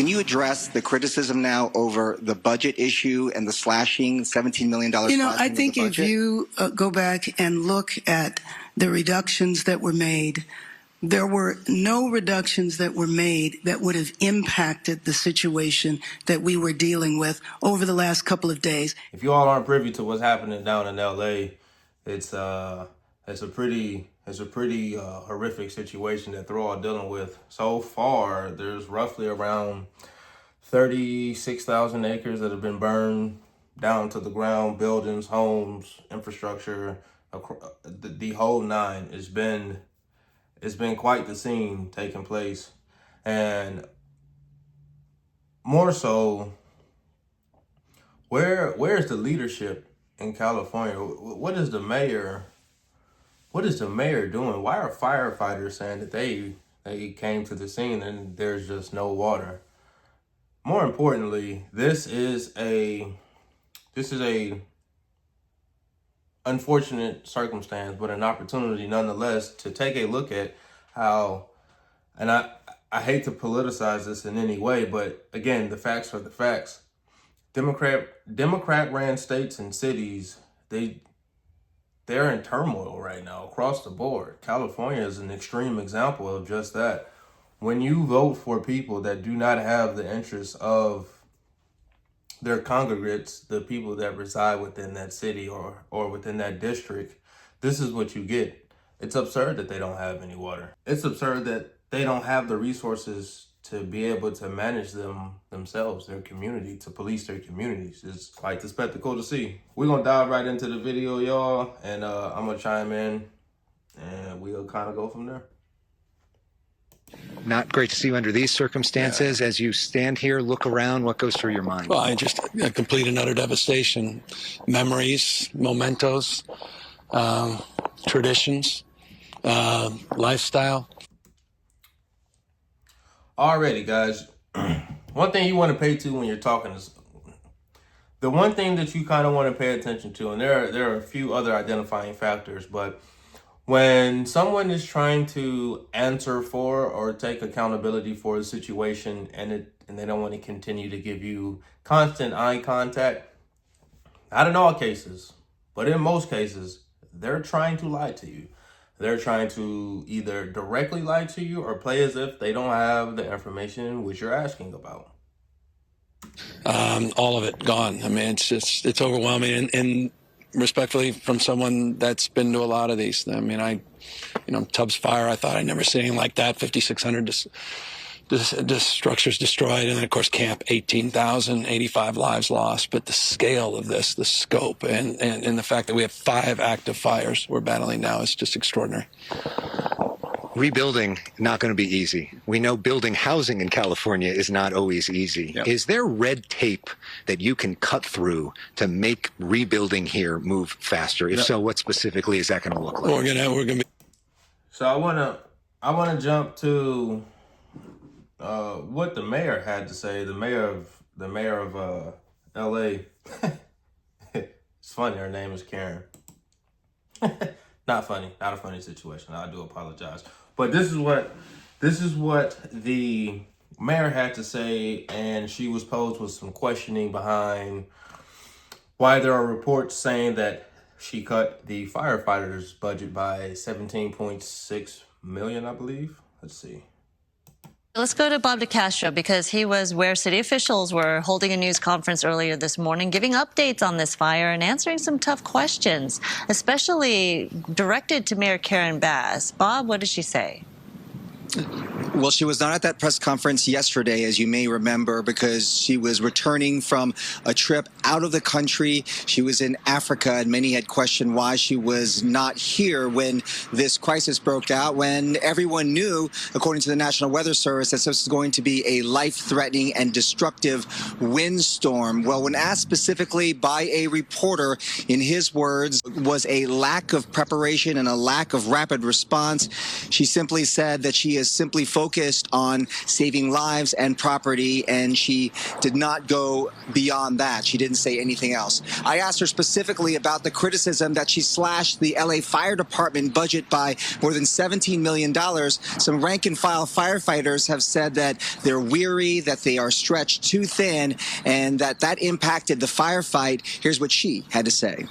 Can you address the criticism now over the budget issue and the slashing, $17 million slashing I think of the if budget? you go back and look at the reductions that were made, there were no reductions that were made that would have impacted the situation that we were dealing with over the last couple of days. If you all aren't privy to what's happening down in LA, it's a pretty horrific situation that they're all dealing with. So far, there's roughly around 36,000 acres that have been burned down to the ground, buildings, homes, infrastructure, the whole nine. It's been quite the scene taking place. And more so, where's the leadership in California? What is the mayor doing? Why are firefighters saying that they came to the scene and there's just no water? More importantly, this is a unfortunate circumstance, but an opportunity nonetheless to take a look at how, and I hate to politicize this in any way, but again, the facts are the facts. Democrat ran states and cities, they're in turmoil right now across the board. California is an extreme example of just that. When you vote for people that do not have the interests of their congregates, the people that reside within that city or within that district, this is what you get. It's absurd that they don't have any water. It's absurd that they don't have the resources to be able to manage themselves, their community, to police their communities. It's quite the spectacle to see. We're gonna dive right into the video, y'all, and I'm gonna chime in and we'll kind of go from there. Not great to see you under these circumstances. As you stand here, look around, what goes through your mind? Well, I just complete and utter devastation. Memories, mementos, traditions, lifestyle. Alrighty, guys. One thing you want to pay to when you're talking is the one thing that you kind of want to pay attention to, and there are a few other identifying factors, but when someone is trying to answer for or take accountability for a situation and they don't want to continue to give you constant eye contact, not in all cases, but in most cases, they're trying to lie to you. They're trying to either directly lie to you or play as if they don't have the information which you're asking about. All of it gone. I mean, it's overwhelming. And respectfully, from someone that's been to a lot of these. I mean, Tubbs Fire, I thought I'd never seen anything like that. 5,600 structures destroyed. And then, of course, Camp, 18,000, 85 lives lost. But the scale of this, the scope, and the fact that we have 5 active fires we're battling now is just extraordinary. Rebuilding, not going to be easy. We know building housing in California is not always easy. Yep. Is there red tape that you can cut through to make rebuilding here move faster? If so, what specifically is that going to look like? We're gonna be. So I wanna jump to what the mayor had to say. The mayor of LA. It's funny. Her name is Karen. Not funny. Not a funny situation. I do apologize. But this is what the mayor had to say, and she was posed with some questioning behind why there are reports saying that she cut the firefighters' budget by $17.6 million, I believe. Let's see. Let's go to Bob DeCastro, because he was where city officials were holding a news conference earlier this morning, giving updates on this fire and answering some tough questions, especially directed to Mayor Karen Bass. Bob, what did she say? Well, she was not at that press conference yesterday, as you may remember, because she was returning from a trip out of the country. She was in Africa, and many had questioned why she was not here when this crisis broke out, when everyone knew, according to the National Weather Service, that this was going to be a life-threatening and destructive windstorm. Well, when asked specifically by a reporter, in his words, was a lack of preparation and a lack of rapid response, she simply said that she is simply focused on saving lives and property, and she did not go beyond that. She didn't say anything else. I asked her specifically about the criticism that she slashed the LA Fire Department budget by more than $17 million. Some rank and file firefighters have said that they're weary, that they are stretched too thin, and that impacted the firefight. Here's what she had to say.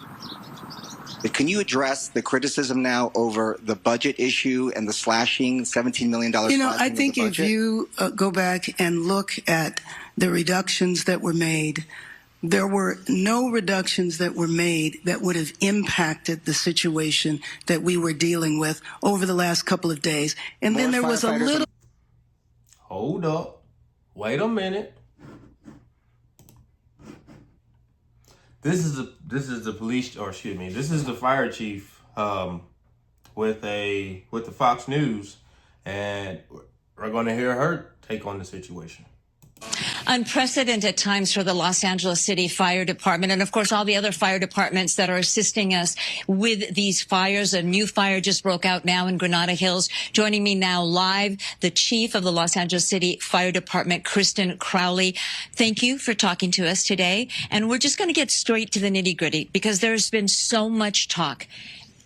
Can you address the criticism now over the budget issue and the slashing, $17 million? I think if you go back and look at the reductions that were made, there were no reductions that were made that would have impacted the situation that we were dealing with over the last couple of days. And then there was a little... Hold up. Wait a minute. This is the police, or excuse me, this is the fire chief with the Fox News, and we're going to hear her take on the situation. Unprecedented times for the Los Angeles City Fire Department, and of course all the other fire departments that are assisting us with these fires. A new fire just broke out now in Granada Hills. Joining me now live, the chief of the Los Angeles City Fire Department, Kristen Crowley. Thank you for talking to us today. And we're just going to get straight to the nitty-gritty because there's been so much talk,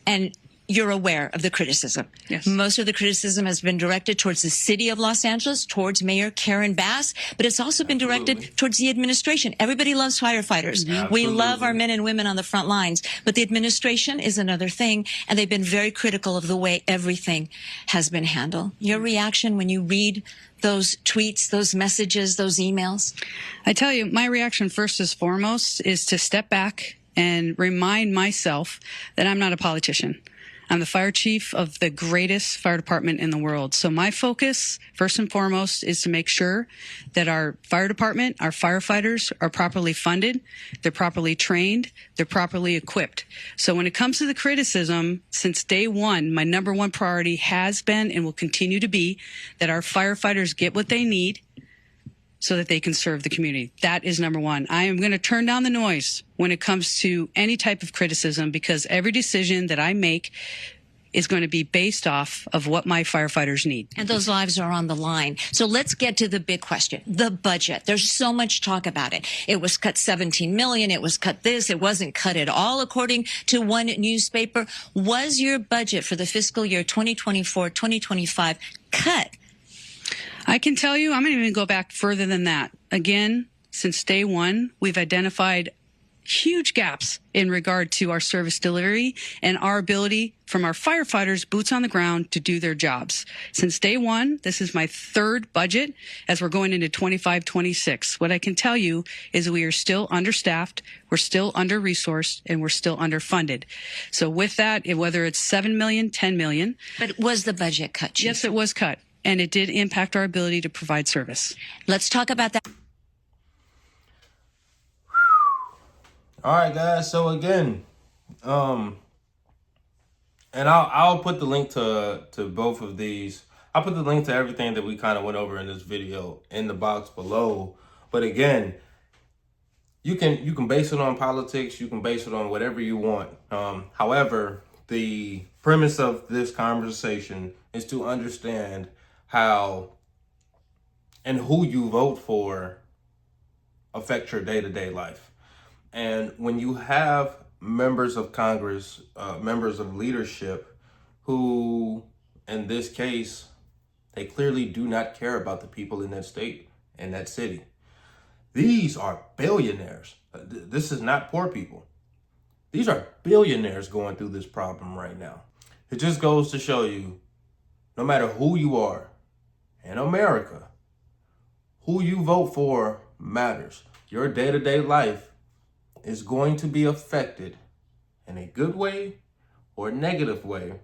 and you're aware of the criticism. Yes. Most of the criticism has been directed towards the city of Los Angeles, towards Mayor Karen Bass, but it's also been directed towards the administration. Everybody loves firefighters. We love our men and women on the front lines, but the administration is another thing, and they've been very critical of the way everything has been handled. Your reaction when you read those tweets, those messages, those emails? I tell you, my reaction first and foremost is to step back and remind myself that I'm not a politician. I'm the fire chief of the greatest fire department in the world. So my focus, first and foremost, is to make sure that our fire department, our firefighters are properly funded, they're properly trained, they're properly equipped. So when it comes to the criticism, since day one, my number one priority has been and will continue to be that our firefighters get what they need so that they can serve the community. That is number one. I am going to turn down the noise when it comes to any type of criticism because every decision that I make is going to be based off of what my firefighters need. And those lives are on the line. So let's get to the big question, the budget. There's so much talk about it. It was cut 17 million. It was cut this. It wasn't cut at all, according to one newspaper. Was your budget for the fiscal year 2024-2025 cut? I can tell you, I'm going to even go back further than that. Again, since day one, we've identified huge gaps in regard to our service delivery and our ability from our firefighters, boots on the ground, to do their jobs. Since day one, this is my third budget as we're going into 25-26. What I can tell you is we are still understaffed, we're still under-resourced, and we're still underfunded. So with that, whether it's 7 million, 10 million. But was the budget cut, Chief? Yes, it was cut. And it did impact our ability to provide service. Let's talk about that. All right, guys. So again, and I'll put the link to both of these. I'll put the link to everything that we kind of went over in this video in the box below. But again, you can base it on politics. You can base it on whatever you want. However, the premise of this conversation is to understand how and who you vote for affect your day-to-day life. And when you have members of Congress, members of leadership who, in this case, they clearly do not care about the people in that state and that city. These are billionaires. This is not poor people. These are billionaires going through this problem right now. It just goes to show you, no matter who you are in America, who you vote for matters. Your day-to-day life is going to be affected in a good way or a negative way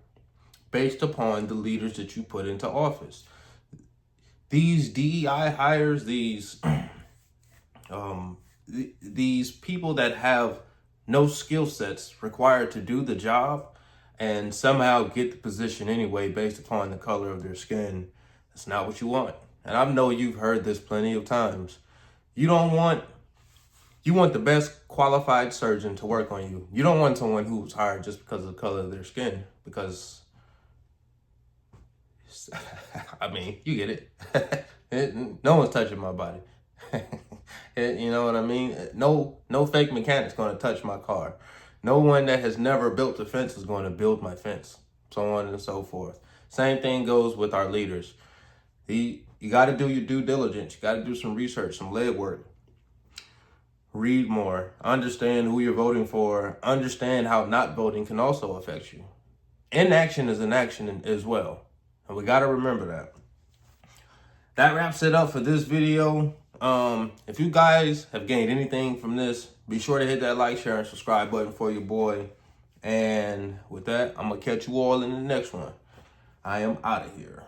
based upon the leaders that you put into office. These DEI hires, these people that have no skill sets required to do the job and somehow get the position anyway based upon the color of their skin. That's not what you want. And I know you've heard this plenty of times. You want the best qualified surgeon to work on you. You don't want someone who's hired just because of the color of their skin, because I mean, you get it. No one's touching my body. You know what I mean? No fake mechanic's going to touch my car. No one that has never built a fence is going to build my fence. So on and so forth. Same thing goes with our leaders. You got to do your due diligence. You got to do some research, some legwork. Read more. Understand who you're voting for. Understand how not voting can also affect you. Inaction is an action as well. And we got to remember that. That wraps it up for this video. If you guys have gained anything from this, be sure to hit that like, share, and subscribe button for your boy. And with that, I'm going to catch you all in the next one. I am out of here.